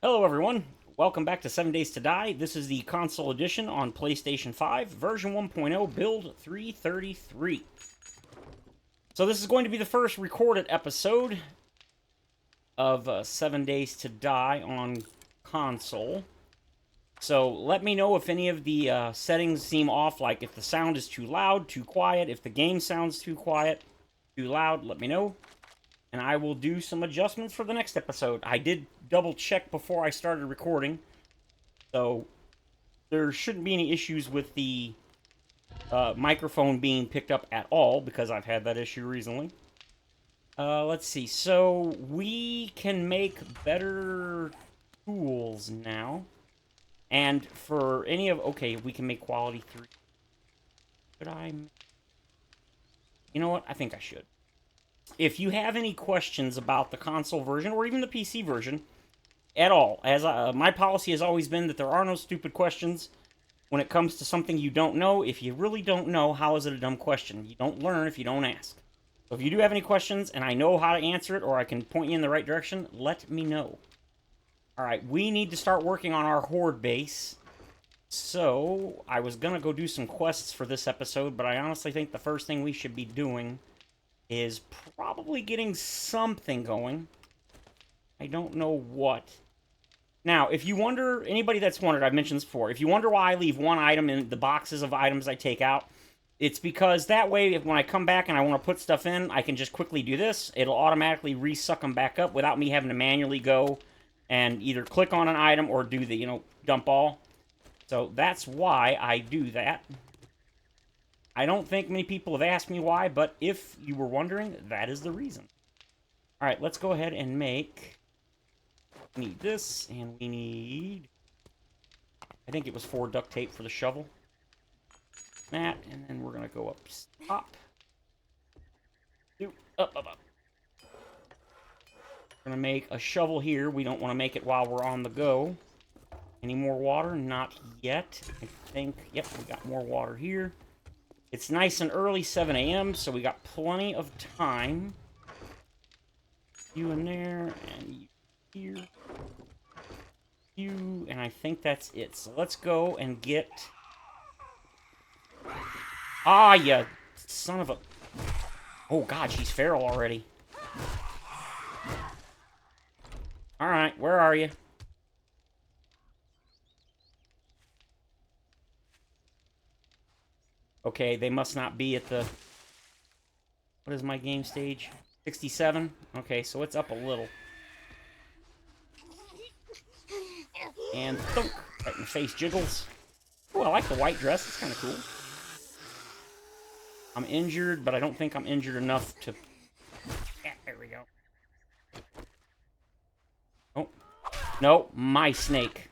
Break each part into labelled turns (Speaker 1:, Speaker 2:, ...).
Speaker 1: Hello, everyone. Welcome back to 7 Days to Die. This is the console edition on PlayStation 5, version 1.0, build 333. So, this is going to be the first recorded episode of 7 Days to Die on console. So, let me know if any of the settings seem off, like if the sound is too loud, too quiet, if the game sounds too quiet, too loud, let me know. And I will do some adjustments for the next episode. I did double check before I started recording, so there shouldn't be any issues with the microphone being picked up at all, because I've had that issue recently. Let's see. So we can make better tools now. And for any of... Okay, we can make quality 3. Should I... You know what? I think I should. If you have any questions about the console version, or even the PC version, at all, as my policy has always been that there are no stupid questions when it comes to something you don't know. If you really don't know, how is it a dumb question? You don't learn if you don't ask. So if you do have any questions, and I know how to answer it, or I can point you in the right direction, let me know. Alright, we need to start working on our Horde base. So, I was gonna go do some quests for this episode, but I honestly think the first thing we should be doing is probably getting something going. I don't know what. Now, if you wonder, anybody that's wondered, I've mentioned this before, if you wonder why I leave one item in the boxes of items I take out, it's because that way, if when I come back and I want to put stuff in, I can just quickly do this. It'll automatically resuck them back up without me having to manually go and either click on an item or do the, dump all. So that's why I do that. I don't think many people have asked me why, but if you were wondering, that is the reason. Alright, let's go ahead and make... We need this, and we need... I think it was 4 duct tape for the shovel. That, and then we're going to go up, stop. Up. We're going to make a shovel here. We don't want to make it while we're on the go. Any more water? Not yet. I think, yep, we got more water here. It's nice and early, 7 a.m., so we got plenty of time. You in there, and you here. You, and I think that's it. So let's go and get... Ah, you son of a... Oh, God, she's feral already. Alright, where are you? Okay, they must not be at the... What is my game stage? 67? Okay, so it's up a little. And thunk, right in the face, jiggles. Oh, I like the white dress. It's kind of cool. I'm injured, but I don't think I'm injured enough to... Yeah, there we go. Oh. No, my snake.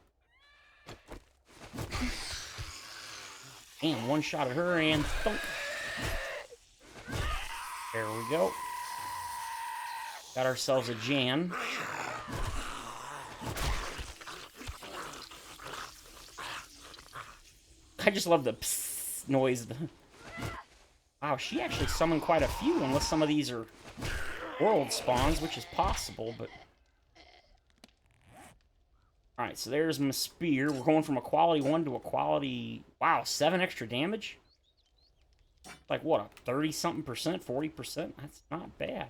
Speaker 1: And one shot at her, and thunk. There we go. Got ourselves a Jan. I just love the psst noise. Wow, she actually summoned quite a few, unless some of these are world spawns, which is possible, but... Alright, so there's my spear. We're going from a quality 1 to a quality... Wow, 7 extra damage? Like, what, a 30-something%? 40%? That's not bad.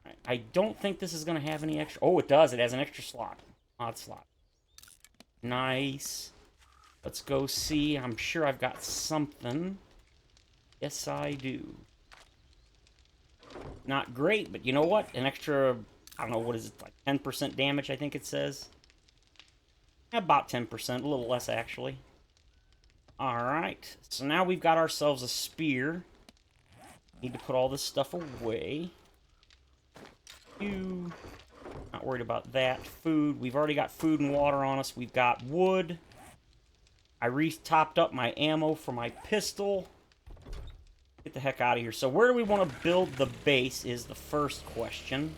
Speaker 1: Right, I don't think this is going to have any extra... Oh, it does. It has an extra slot. Odd slot. Nice. Let's go see. I'm sure I've got something. Yes, I do. Not great, but you know what? An extra, I don't know, what is it, like 10% damage, I think it says. About 10%, a little less, actually. Alright, so now we've got ourselves a spear. Need to put all this stuff away. Not worried about that. Food, we've already got food and water on us. We've got wood. I re-topped up my ammo for my pistol. Get the heck out of here. So where do we want to build the base is the first question.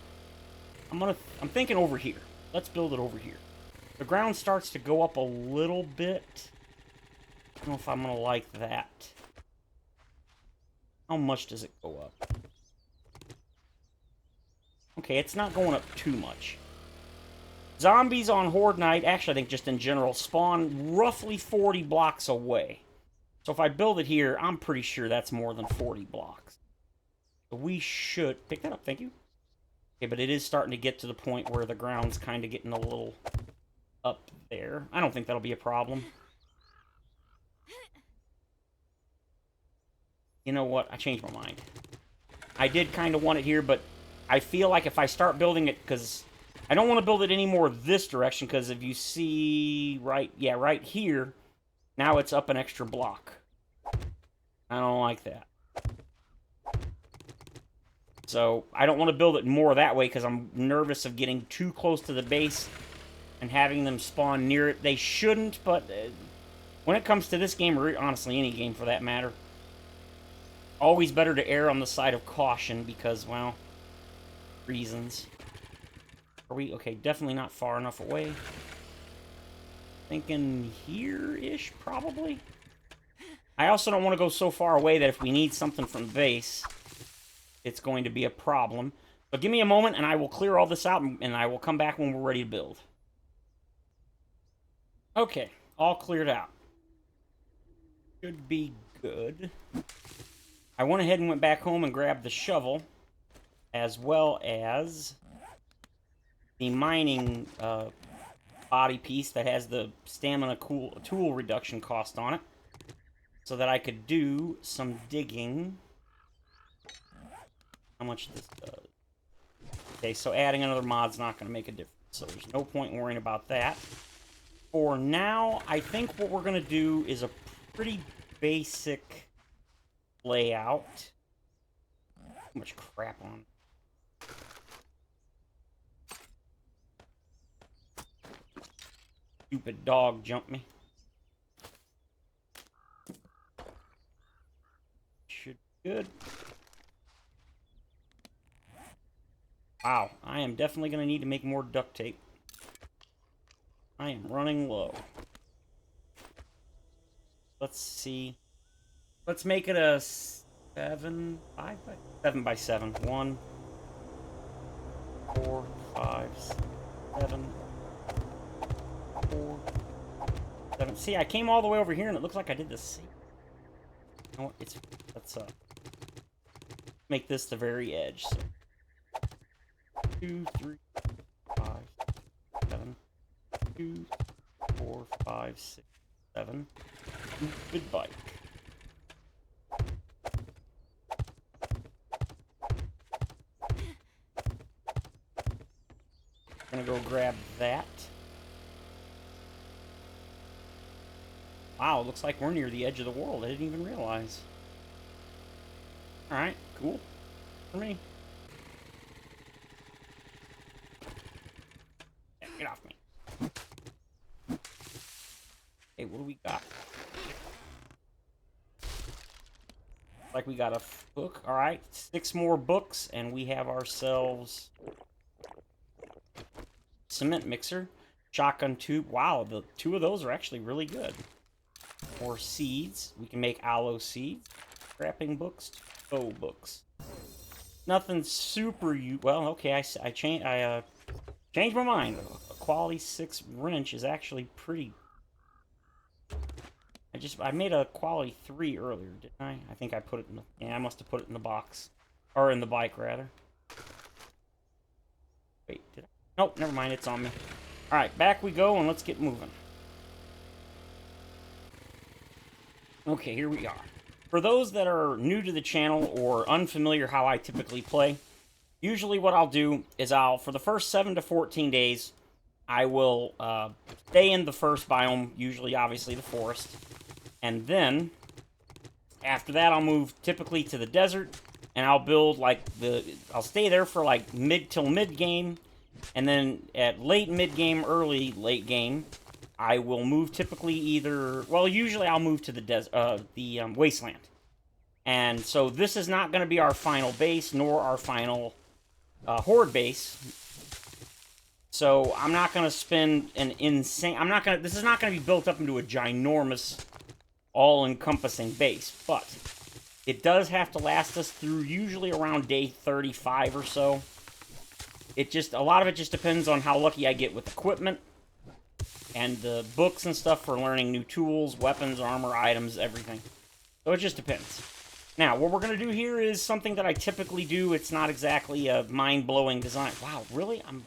Speaker 1: I'm thinking over here. Let's build it over here. The ground starts to go up a little bit. I don't know if I'm going to like that. How much does it go up? Okay, it's not going up too much. Zombies on Horde night, actually I think just in general, spawn roughly 40 blocks away. So if I build it here, I'm pretty sure that's more than 40 blocks. So we should... Pick that up, thank you. Okay, but it is starting to get to the point where the ground's kind of getting a little up there. I don't think that'll be a problem. You know what? I changed my mind. I did kind of want it here, but I feel like if I start building it, because I don't want to build it any more this direction, because if you see right here, now it's up an extra block. I don't like that. So I don't want to build it more that way, because I'm nervous of getting too close to the base and having them spawn near it. They shouldn't, but when it comes to this game, or honestly any game for that matter, always better to err on the side of caution because, well, reasons. Are we? Okay, definitely not far enough away. Thinking here-ish, probably. I also don't want to go so far away that if we need something from the base, it's going to be a problem. But give me a moment and I will clear all this out and I will come back when we're ready to build. Okay, all cleared out. Should be good. I went ahead and went back home and grabbed the shovel, as well as the mining body piece that has the stamina tool reduction cost on it, so that I could do some digging. How much this does? Okay, so adding another mod's not going to make a difference, so there's no point worrying about that. For now, I think what we're going to do is a pretty basic layout. Too much crap on. Stupid dog jumped me. Should be good. Wow, I am definitely going to need to make more duct tape. I am running low. Let's see. Let's make it a 7 by 7. 1, 4, 5, 7, 4, 7. See, I came all the way over here and it looks like I did the same. You know what? Let's make this the very edge. So 2, 3, 5, 7, 2, 4, 5, 6, 7. Good bike. Gonna go grab that. Wow, looks like we're near the edge of the world. I didn't even realize. Alright, cool. For me. Yeah, get off me. Hey, what do we got? Like we got a book. Alright, 6 more books, and we have ourselves cement mixer, shotgun tube. Wow, the 2 of those are actually really good. More seeds. We can make aloe seeds. Scrapping books, faux books. Nothing super well. Okay, I changed my mind. A quality 6 wrench is actually pretty. I made a quality 3 earlier, didn't I? I think I put it in the... Yeah, I must have put it in the box. Or in the bike, rather. Wait, did I? Nope, never mind, it's on me. Alright, back we go, and let's get moving. Okay, here we are. For those that are new to the channel or unfamiliar how I typically play, usually what I'll do is for the first 7 to 14 days, I will stay in the first biome, usually, obviously, the forest. And then, after that, I'll move typically to the desert, and I'll build, like, I'll stay there for, like, till mid-game, and then at late mid-game, early late game, I will move typically either... Well, usually I'll move to the wasteland. And so this is not going to be our final base, nor our final Horde base. So I'm not going to spend an insane... This is not going to be built up into a ginormous, all-encompassing base. But it does have to last us through usually around day 35 or so. a lot of it just depends on how lucky I get with equipment and the books and stuff for learning new tools, weapons, armor, items, everything. So it just depends. Now, what we're going to do here is something that I typically do. It's not exactly a mind-blowing design. Wow, really? I'm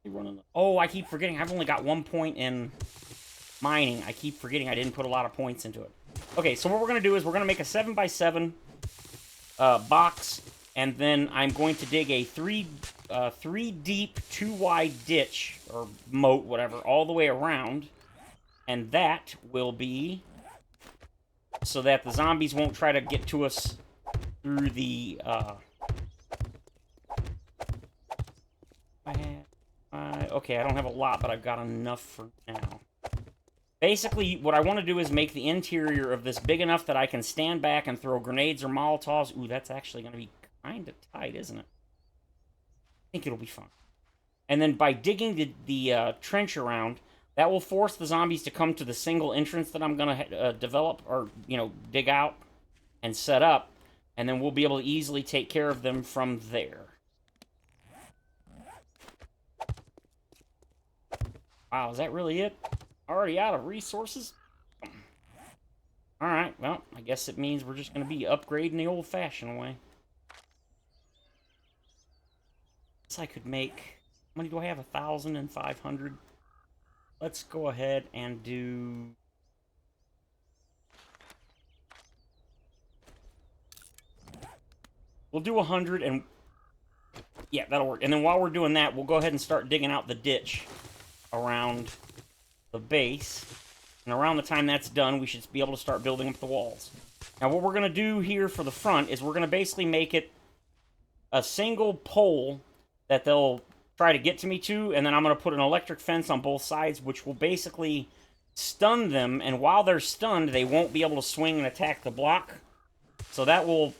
Speaker 1: running... Oh, I keep forgetting. I've only got 1 point in mining. I keep forgetting I didn't put a lot of points into it. Okay, so what we're going to do is we're going to make a 7x7 box, and then I'm going to dig a 3 deep, 2 wide ditch, or moat, whatever, all the way around, and that will be so that the zombies won't try to get to us through the, okay, I don't have a lot, but I've got enough for now. Basically, what I want to do is make the interior of this big enough that I can stand back and throw grenades or Molotovs. Ooh, that's actually going to be kind of tight, isn't it? I think it'll be fun. And then by digging the trench around, that will force the zombies to come to the single entrance that I'm going to develop, or, you know, dig out and set up. And then we'll be able to easily take care of them from there. Wow, is that really it? Already out of resources? Alright, well, I guess it means we're just going to be upgrading the old-fashioned way. Guess I could make... How many do I have? 1,500. Let's go ahead and do... We'll do 100 and... Yeah, that'll work. And then while we're doing that, we'll go ahead and start digging out the ditch around the base. And around the time that's done, we should be able to start building up the walls. Now, what we're going to do here for the front is we're going to basically make it a single pole that they'll try to get to me to, and then I'm going to put an electric fence on both sides, which will basically stun them, and while they're stunned, they won't be able to swing and attack the block. So that will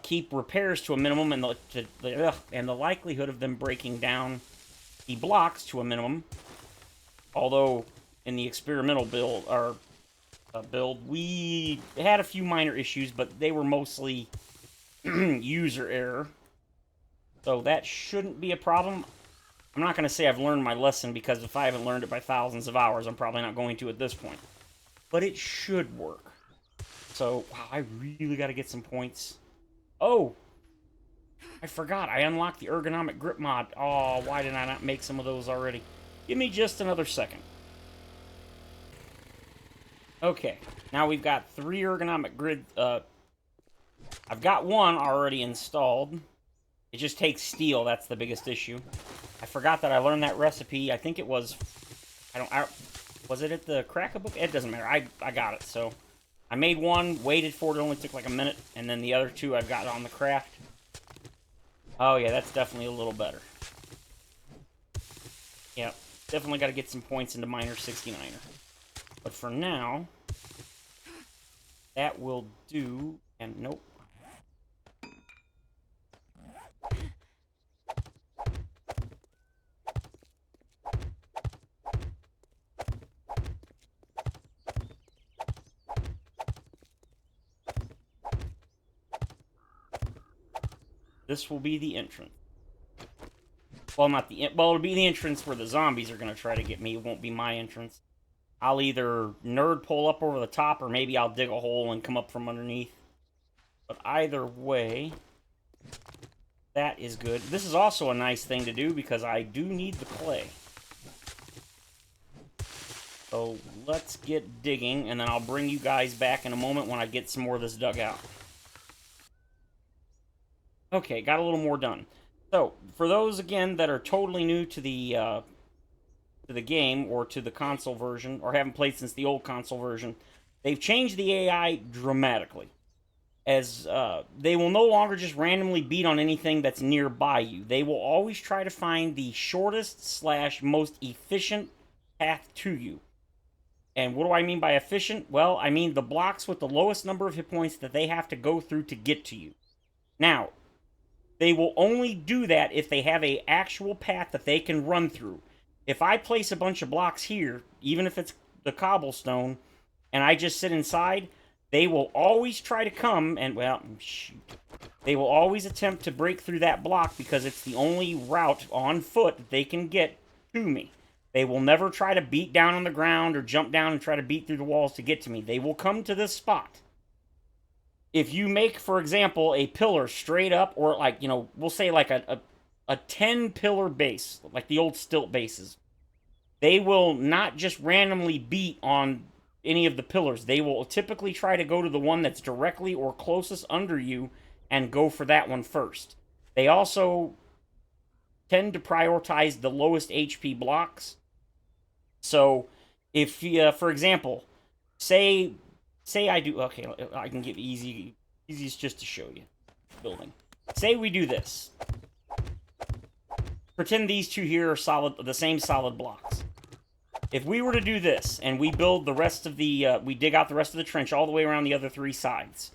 Speaker 1: keep repairs to a minimum, and the likelihood of them breaking down the blocks to a minimum. Although, in the experimental build, we had a few minor issues, but they were mostly user error. So that shouldn't be a problem. I'm not going to say I've learned my lesson, because if I haven't learned it by thousands of hours, I'm probably not going to at this point. But it should work. So, wow, I really got to get some points. Oh! I forgot. I unlocked the ergonomic grip mod. Oh, why did I not make some of those already? Give me just another second. Okay. Now we've got 3 ergonomic grid. I've got 1 already installed. It just takes steel. That's the biggest issue. I forgot that I learned that recipe. I think it was... was it at the Cracker book? It doesn't matter. I got it, so... I made 1, waited for it. It only took like a minute. And then the other 2 I've got on the craft. Oh, yeah, that's definitely a little better. Yep. Definitely got to get some points into Miner 69er. But for now... that will do... And nope. This will be the entrance. Well, not the... Well, it'll be the entrance where the zombies are going to try to get me. It won't be my entrance. I'll either nerd pull up over the top, or maybe I'll dig a hole and come up from underneath. But either way, that is good. This is also a nice thing to do, because I do need the clay. So, let's get digging, and then I'll bring you guys back in a moment when I get some more of this dug out. Okay, got a little more done. So, for those, again, that are totally new to the game, or to the console version, or haven't played since the old console version, they've changed the AI dramatically. As, they will no longer just randomly beat on anything that's nearby you. They will always try to find the shortest / most efficient path to you. And what do I mean by efficient? Well, I mean the blocks with the lowest number of hit points that they have to go through to get to you. Now, they will only do that if they have an actual path that they can run through. If I place a bunch of blocks here, even if it's the cobblestone, and I just sit inside, they will always try to come and, well, shoot. They will always attempt to break through that block because it's the only route on foot that they can get to me. They will never try to beat down on the ground or jump down and try to beat through the walls to get to me. They will come to this spot. If you make, for example, a pillar straight up, or like, you know, we'll say like a 10 pillar base, like the old stilt bases, they will not just randomly beat on any of the pillars. They will typically try to go to the one that's directly or closest under you and go for that one first. They also tend to prioritize the lowest HP blocks. So, if you, for example, say I do, okay, I can get easiest just to show you building. Say we do this. Pretend these two here are solid, the same solid blocks. If we were to do this and we build the rest of the, we dig out the rest of the trench all the way around the other three sides.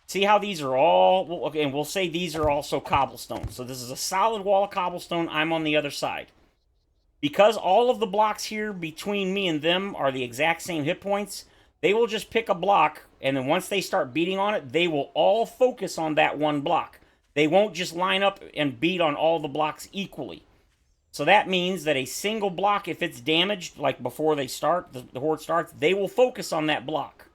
Speaker 1: See how these are all, okay, and we'll say these are also cobblestone. So this is a solid wall of cobblestone. I'm on the other side. Because all of the blocks here between me and them are the exact same hit points, they will just pick a block, and then once they start beating on it, they will all focus on that one block. They won't just line up and beat on all the blocks equally. So that means that a single block, if it's damaged, like before they start, the horde starts, they will focus on that block.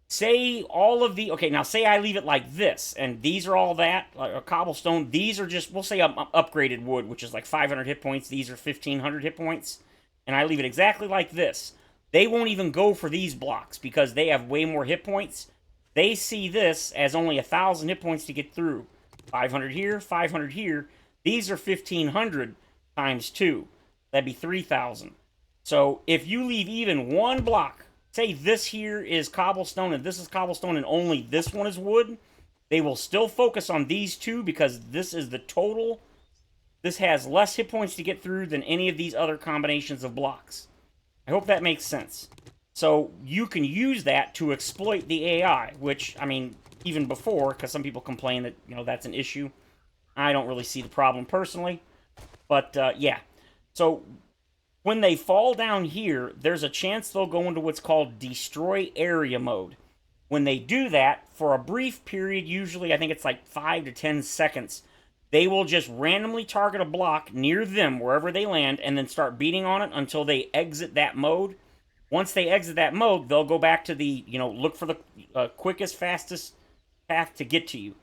Speaker 1: Say all of the, okay, now say I leave it like this, and these are all that, like a cobblestone. These are just, we'll say upgraded wood, which is like 500 hit points. These are 1,500 hit points. And I leave it exactly like this. They won't even go for these blocks because they have way more hit points. They see this as only 1,000 hit points to get through. 500 here, 500 here. These are 1,500 times 2. That'd be 3,000. So if you leave even one block, say this here is cobblestone and this is cobblestone and only this one is wood, they will still focus on these two because this is the total. This has less hit points to get through than any of these other combinations of blocks. I hope that makes sense. So you can use that to exploit the AI, which, I mean, even before, because some people complain that, you know, that's an issue. I don't really see the problem personally. But, yeah. So when they fall down here, there's a chance they'll go into what's called destroy area mode. When they do that, for a brief period, usually I think it's like 5 to 10 seconds, they will just randomly target a block near them, wherever they land, and then start beating on it until they exit that mode. Once they exit that mode, they'll go back to the, you know, look for the quickest, fastest path to get to you.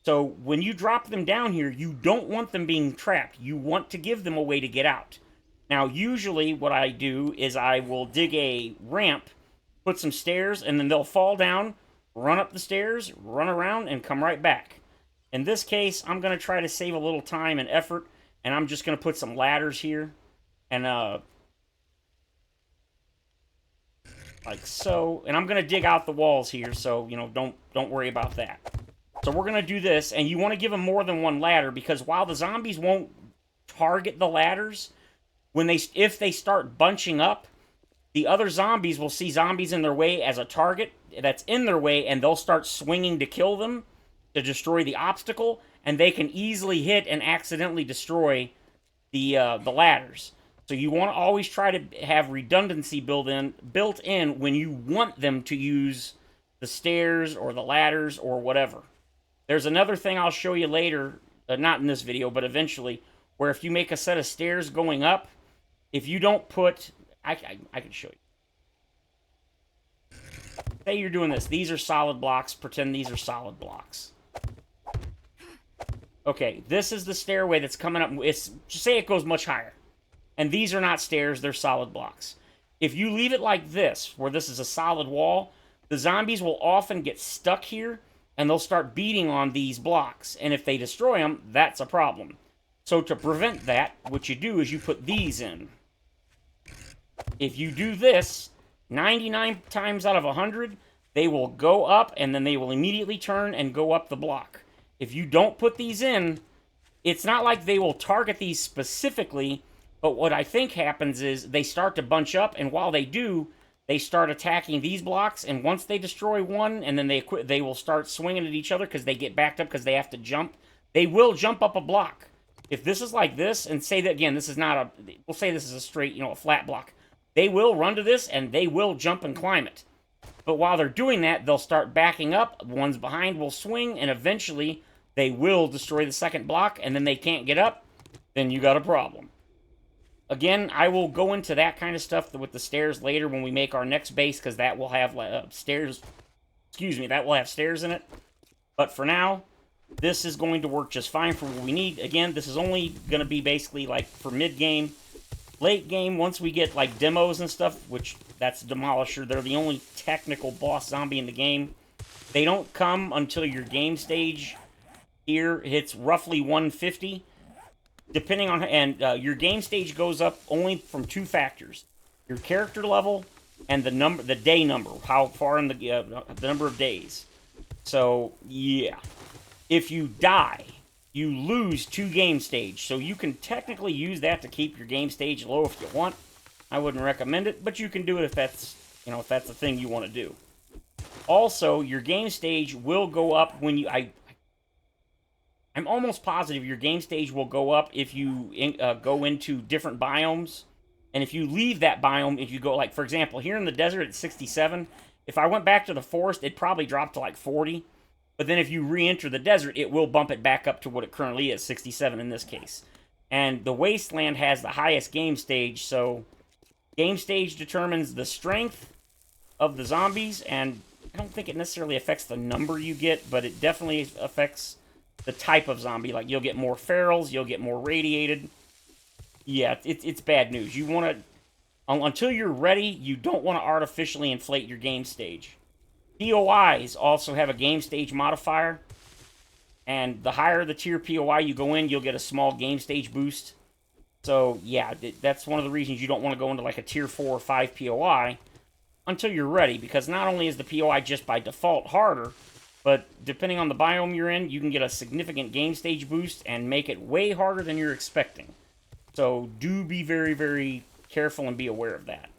Speaker 1: So when you drop them down here, you don't want them being trapped. You want to give them a way to get out. Now, usually what I do is I will dig a ramp, put some stairs, and then they'll fall down, run up the stairs, run around, and come right back. In this case, I'm going to try to save a little time and effort, and I'm just going to put some ladders here, and like so. And I'm going to dig out the walls here, so, you know, don't worry about that. So we're going to do this, and you want to give them more than one ladder, because while the zombies won't target the ladders, if they start bunching up, the other zombies will see zombies in their way as a target that's in their way, and they'll start swinging to kill them, to destroy the obstacle, and they can easily hit and accidentally destroy the ladders. So you want to always try to have redundancy built in when you want them to use the stairs or the ladders or whatever. There's another thing I'll show you later, not in this video, but eventually, where if you make a set of stairs going up, if you don't put, I can show you. Say you're doing this. These are solid blocks. Pretend these are solid blocks. Okay, this is the stairway that's coming up. Just say it goes much higher. And these are not stairs, they're solid blocks. If you leave it like this, where this is a solid wall, the zombies will often get stuck here, and they'll start beating on these blocks. And if they destroy them, that's a problem. So to prevent that, what you do is you put these in. If you do this, 99 times out of 100, they will go up, and then they will immediately turn and go up the block. If you don't put these in, it's not like they will target these specifically, but what I think happens is they start to bunch up, and while they do, they start attacking these blocks, and once they destroy one, and then they will start swinging at each other because they get backed up because they have to jump. They will jump up a block. If this is like this, and say that, again, this is not we'll say this is a straight, you know, a flat block. They will run to this, and they will jump and climb it. But while they're doing that, they'll start backing up. Ones behind will swing, and eventually they will destroy the second block, and then they can't get up. Then you got a problem. Again, I will go into that kind of stuff with the stairs later when we make our next base, because that will have stairs. Excuse me, that will have stairs in it. But for now, this is going to work just fine for what we need. Again, this is only going to be basically like for mid-game. Late game, once we get like demos and stuff, which that's Demolisher, they're the only technical boss zombie in the game. They don't come until your game stage here hits roughly 150. Depending on, and your game stage goes up only from two factors: your character level and the day number, how far in the number of days. So yeah, if you die, you lose 2 game stage. So you can technically use that to keep your game stage low if you want. I wouldn't recommend it, but you can do it if that's if that's the thing you want to do. Also, your game stage will go up when you I'm almost positive your game stage will go up if you go into different biomes. And if you leave that biome, if you go, like, for example, here in the desert it's 67. If I went back to the forest, it'd probably drop to like 40. But then if you re-enter the desert, it will bump it back up to what it currently is, 67 in this case. And the wasteland has the highest game stage, so game stage determines the strength of the zombies, and I don't think it necessarily affects the number you get, but it definitely affects the type of zombie. Like, you'll get more ferals, you'll get more radiated. Yeah, it's bad news. You want to, until you're ready, you don't want to artificially inflate your game stage. POIs also have a game stage modifier, and the higher the tier POI you go in, you'll get a small game stage boost. So yeah, that's one of the reasons you don't want to go into like a tier 4 or 5 POI until you're ready, because not only is the POI just by default harder, but depending on the biome you're in, you can get a significant game stage boost and make it way harder than you're expecting. So do be very, very careful and be aware of that.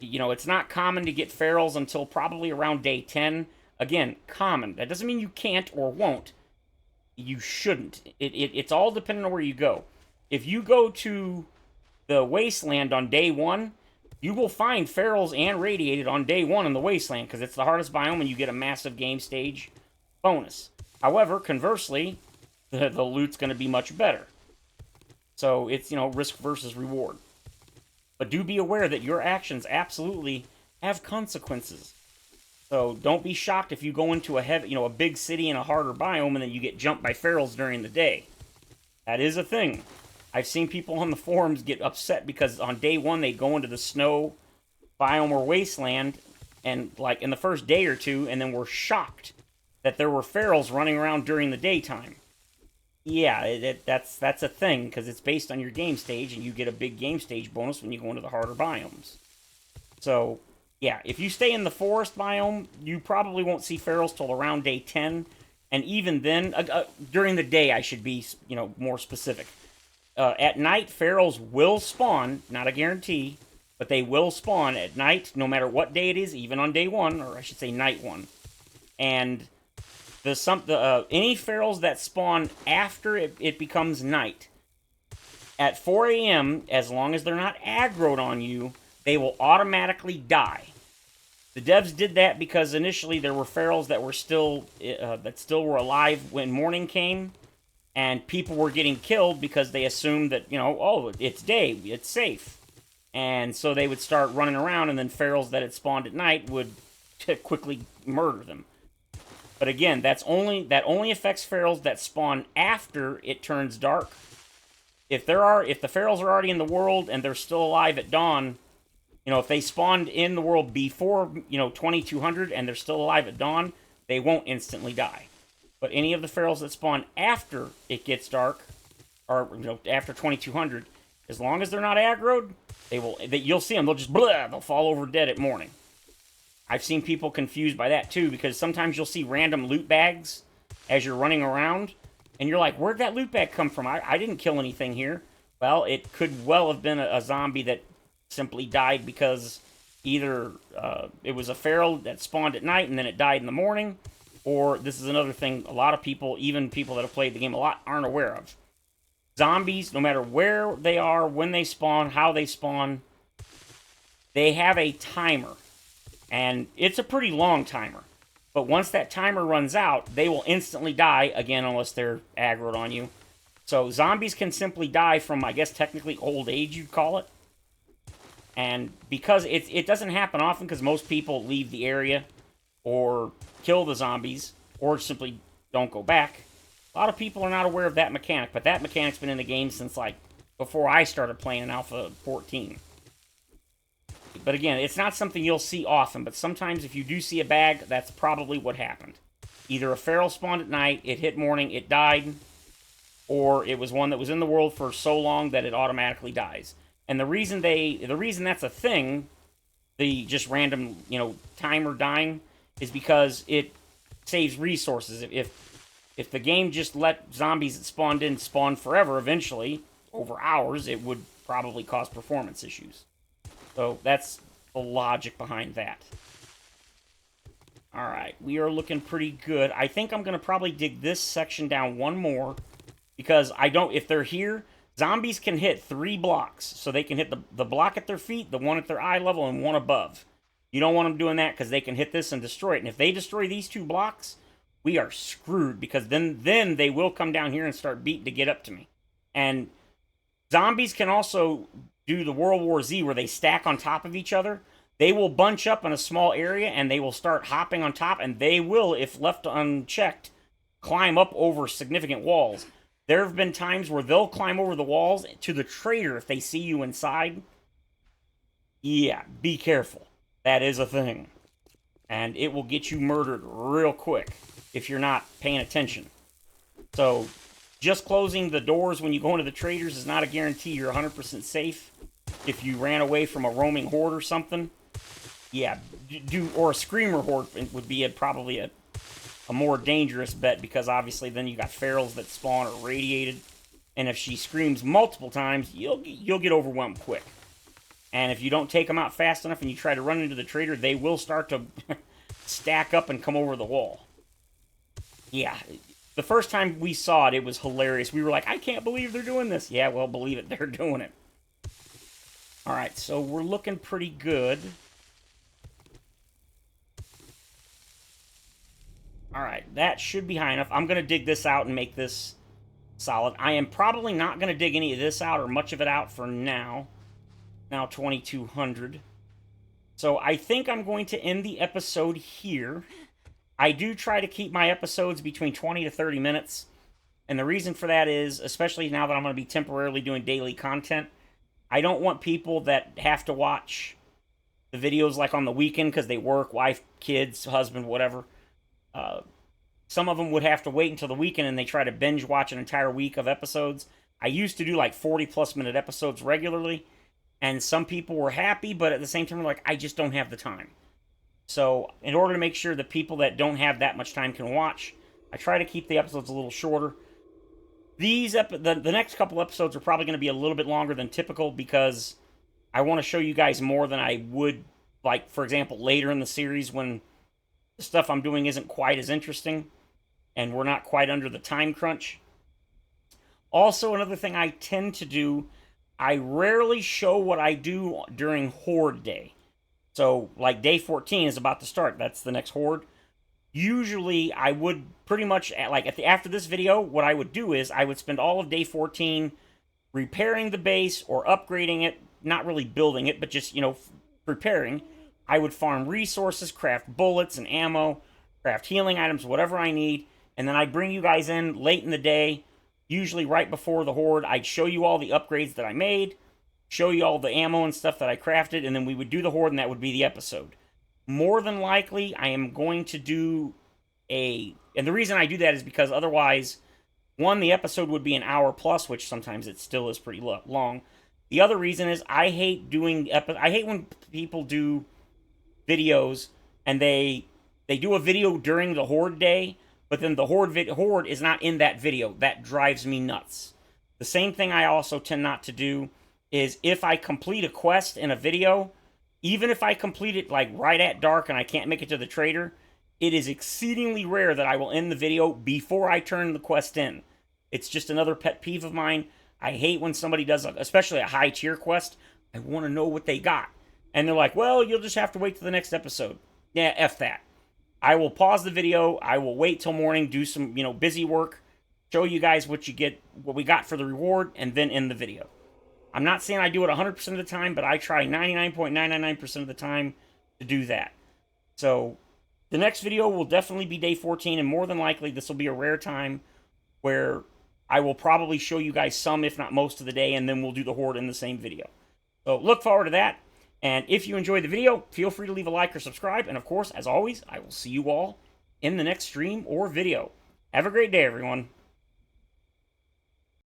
Speaker 1: It's not common to get ferals until probably around day 10. Again, common. That doesn't mean you can't or won't. You shouldn't. It's all dependent on where you go. If you go to the wasteland on day 1, you will find ferals and radiated on day 1 in the wasteland, because it's the hardest biome and you get a massive game stage bonus. However, conversely, the loot's going to be much better. So it's, risk versus reward. But do be aware that your actions absolutely have consequences. So don't be shocked if you go into a big city in a harder biome and then you get jumped by ferals during the day. That is a thing. I've seen people on the forums get upset because on day 1 they go into the snow biome or wasteland, and like in the first day or two, and then were shocked that there were ferals running around during the daytime. Yeah, that's a thing, because it's based on your game stage, and you get a big game stage bonus when you go into the harder biomes. So, yeah, if you stay in the forest biome, you probably won't see ferals till around day 10, and even then, during the day, I should be, more specific. At night, ferals will spawn, not a guarantee, but they will spawn at night, no matter what day it is, even on day 1, or I should say night 1. And any ferals that spawn after it becomes night, at 4 a.m., as long as they're not aggroed on you, they will automatically die. The devs did that because initially there were ferals that were still were alive when morning came, and people were getting killed because they assumed that, it's day, it's safe. And so they would start running around, and then ferals that had spawned at night would quickly murder them. But again, that only affects ferals that spawn after it turns dark. If the ferals are already in the world and they're still alive at dawn, if they spawned in the world before 2200 and they're still alive at dawn, they won't instantly die. But any of the ferals that spawn after it gets dark, or after 2200, as long as they're not aggroed, you'll see them. They'll fall over dead at morning. I've seen people confused by that too, because sometimes you'll see random loot bags as you're running around, and you're like, where'd that loot bag come from? I didn't kill anything here. Well, it could well have been a zombie that simply died because either it was a feral that spawned at night and then it died in the morning, or this is another thing a lot of people, even people that have played the game a lot, aren't aware of. Zombies, no matter where they are, when they spawn, how they spawn, they have a timer. And it's a pretty long timer. But once that timer runs out, they will instantly die, again, unless they're aggroed on you. So zombies can simply die from, I guess, technically old age, you'd call it. And because it doesn't happen often, because most people leave the area or kill the zombies or simply don't go back, a lot of people are not aware of that mechanic. But that mechanic's been in the game since, like, before I started playing in Alpha 14. But again, it's not something you'll see often, but sometimes if you do see a bag, that's probably what happened. Either a feral spawned at night, it hit morning, it died, or it was one that was in the world for so long that it automatically dies. And the reason that's a thing, the just random, timer dying, is because it saves resources. If the game just let zombies that spawned in spawn forever, eventually, over hours, it would probably cause performance issues. So that's the logic behind that. Alright, we are looking pretty good. I think I'm going to probably dig this section down one more, because if they're here, zombies can hit 3 blocks. So they can hit the block at their feet, the one at their eye level, and one above. You don't want them doing that, because they can hit this and destroy it. And if they destroy these 2 blocks, we are screwed, because then they will come down here and start beating to get up to me. And zombies can also do the World War Z, where they stack on top of each other. They will bunch up in a small area, and they will start hopping on top, and they will, if left unchecked, climb up over significant walls. There have been times where they'll climb over the walls to the trader if they see you inside. Yeah, be careful. That is a thing. And it will get you murdered real quick if you're not paying attention. So, just closing the doors when you go into the traders is not a guarantee you're 100% safe. If you ran away from a roaming horde or something, yeah, or a screamer horde would be probably a more dangerous bet, because obviously then you got ferals that spawn or radiated, and if she screams multiple times, you'll get overwhelmed quick. And if you don't take them out fast enough and you try to run into the trader, they will start to stack up and come over the wall. Yeah, the first time we saw it, it was hilarious. We were like, I can't believe they're doing this. Yeah, well, believe it, they're doing it. Alright, so we're looking pretty good. Alright, that should be high enough. I'm going to dig this out and make this solid. I am probably not going to dig any of this out or much of it out for now. Now 2200. So I think I'm going to end the episode here. I do try to keep my episodes between 20 to 30 minutes. And the reason for that is, especially now that I'm going to be temporarily doing daily content, I don't want people that have to watch the videos like on the weekend because they work, wife, kids, husband, whatever. Some of them would have to wait until the weekend and they try to binge watch an entire week of episodes. I used to do like 40-plus minute episodes regularly, and some people were happy, but at the same time, they're like, I just don't have the time. So in order to make sure the people that don't have that much time can watch, I try to keep the episodes a little shorter. The next couple episodes are probably going to be a little bit longer than typical, because I want to show you guys more than I would, like, for example, later in the series when the stuff I'm doing isn't quite as interesting and we're not quite under the time crunch. Also, another thing I tend to do, I rarely show what I do during Horde Day. So, like, Day 14 is about to start. That's the next Horde. Usually, I would pretty much, after this video, what I would do is I would spend all of Day 14 repairing the base or upgrading it, not really building it, but just, preparing. I would farm resources, craft bullets and ammo, craft healing items, whatever I need, and then I'd bring you guys in late in the day, usually right before the Horde. I'd show you all the upgrades that I made, show you all the ammo and stuff that I crafted, and then we would do the Horde, and that would be the episode. More than likely, I am going to do and the reason I do that is because otherwise, one, the episode would be an hour plus, which sometimes it still is pretty long. The other reason is I hate when people do videos and they do a video during the Horde day, but then the Horde is not in that video. That drives me nuts. The same thing I also tend not to do is if I complete a quest in a video, even if I complete it like right at dark and I can't make it to the trader, it is exceedingly rare that I will end the video before I turn the quest in. It's just another pet peeve of mine. I hate when somebody does, especially a high tier quest. I want to know what they got. And they're like, well, you'll just have to wait till the next episode. Yeah, F that. I will pause the video. I will wait till morning, do some, busy work, show you guys what we got for the reward, and then end the video. I'm not saying I do it 100% of the time, but I try 99.999% of the time to do that. So the next video will definitely be day 14, and more than likely this will be a rare time where I will probably show you guys some, if not most of the day, and then we'll do the Horde in the same video. So look forward to that. And if you enjoyed the video, feel free to leave a like or subscribe. And of course, as always, I will see you all in the next stream or video. Have a great day, everyone.